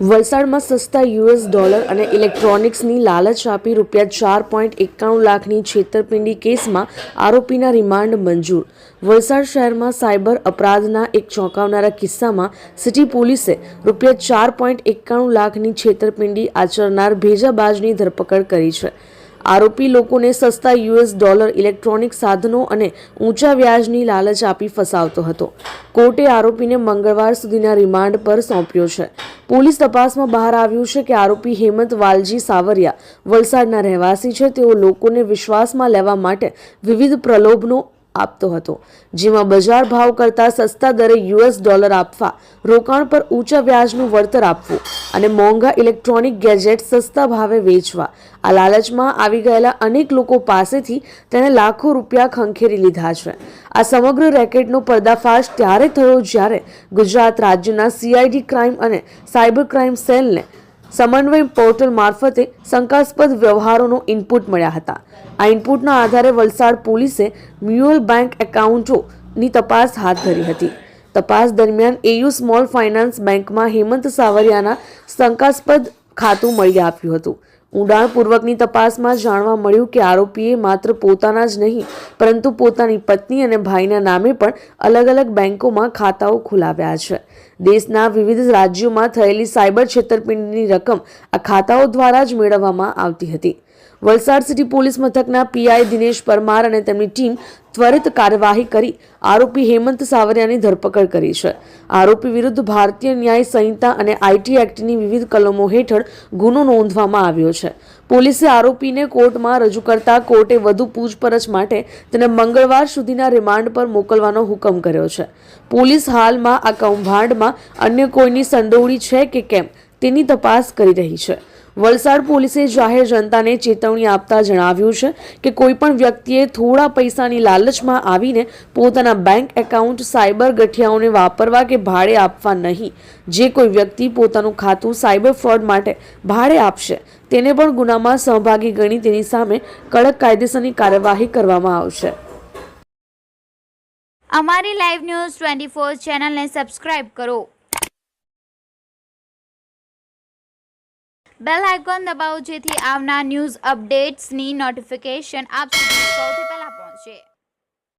વલસાડમાં સસ્તા $US અને ઇલેક્ટ્રોનિક્સની લાલચ આપી ₹4.91 લાખની છેતરપિંડી કેસમાં આરોપીના રિમાન્ડ મંજૂર. વલસાડ શહેરમાં સાયબર અપરાધના એક ચોંકાવનારા કિસ્સામાં સિટી પોલીસે ₹4.91 લાખની છેતરપિંડી આચરનાર ભેજાબાજની ધરપકડ કરી છે. આરોપી લોકોને સસ્તા $US ઇલેક્ટ્રોનિક સાધનો અને ઊંચા વ્યાજની લાલચ આપી ફસાવતો હતો. કોર્ટે આરોપીને મંગળવાર સુધીના રિમાન્ડ પર સોંપ્યો છે. પોલીસ તપાસમાં બહાર આવ્યું છે કે આરોપી હેમંત વાલજી સાવરિયા વલસાડના રહેવાસી છે. તેઓ લોકોને વિશ્વાસમાં લેવા માટે વિવિધ પ્રલોભનો આપતો હતો, જેમાં બજાર ભાવ કરતાં સસ્તા દરે $US આપવા, રોકાણ પર ઊંચા વ્યાજનું વળતર આપવું અને મોંઘા ઇલેક્ટ્રોનિક ગેજેટ સસ્તા ભાવે વેચવા. આ લાલચમાં આવી ગયેલા અનેક લોકો પાસેથી તેણે લાખો રૂપિયા ખંખેરી લીધા છે. આ સમગ્ર રેકેટનો પર્દાફાશ ત્યારે થયો જ્યારે ગુજરાત રાજ્યના CID ક્રાઇમ અને સાયબર ક્રાઇમ સેલને સમન્વય પોર્ટલ મારફતે શંકાસ્પદ વ્યવહારોનો ઇનપુટ મળ્યા હતા. આ ઇનપુટના આધારે વલસાડ પોલીસે મ્યુચ્યુઅલ બેંક એકાઉન્ટોની તપાસ હાથ ધરી હતી. તપાસ દરમિયાન AU સ્મોલ ફાઇનાન્સ બેંકમાં હેમંત સાવરિયાના શંકાસ્પદ ખાતું મળી આવ્યું હતું. ઊંડાણપૂર્વકની તપાસમાં જાણવા મળ્યું કે આરોપીએ માત્ર પોતાના જ નહીં પરંતુ પોતાની પત્ની અને ભાઈના નામે પણ અલગ અલગ બેંકોમાં ખાતાઓ ખોલાવ્યા છે. દેશના વિવિધ રાજ્યોમાં થયેલી સાયબર છેતરપિંડીની રકમ આ ખાતાઓ દ્વારા જ મેળવવામાં આવતી હતી. વલસાડ સિટી પોલીસ મથકના PI દિનેશ પરમાર અને તેમની ટીમ ત્વરિત કાર્યવાહી કરી આરોપી હેમંત સાવરિયાની ધરપકડ કરી છે. આરોપી વિરુદ્ધ ભારતીય ન્યાય સંહિતા અને IT એક્ટની વિવિધ કલમો હેઠળ ગુનો નોંધવામાં આવ્યો છે. પોલીસે આરોપીને કોર્ટમાં રજૂ કરતા કોર્ટે વધુ પૂછપરછ માટે તેને મંગળવાર સુધીના રિમાન્ડ પર મોકલવાનો હુકમ કર્યો છે. પોલીસ હાલમાં આ કૌભાંડમાં અન્ય કોઈની સંડોવણી છે કે કેમ તેની તપાસ કરી રહી છે. વલસાડ પોલીસે જાહેર જનતાને ચેતવણી આપતા જણાવ્યું છે કે કોઈપણ વ્યક્તિએ થોડા પૈસાની લાલચમાં આવીને પોતાના બેંક એકાઉન્ટ સાયબર ગઠિયાઓને વાપરવા કે ભાડે આપવા નહીં. જે કોઈ વ્યક્તિ પોતાનું ખાતું સાયબર ફ્રોડ માટે ભાડે આપશે તેને પણ ગુનામાં સહભાગી ગણી તેની સામે કડક કાયદેસરની કાર્યવાહી કરવામાં આવશે. અમારી લાઈવ ન્યૂઝ 24 ચેનલને સબસ્ક્રાઇબ કરો. બેલ આઇકોન દબાવો જેથી આવનાર ન્યૂઝ અપડેટ્સની નોટિફિકેશન આપ સુધી સૌથી પહેલા પહોંચે.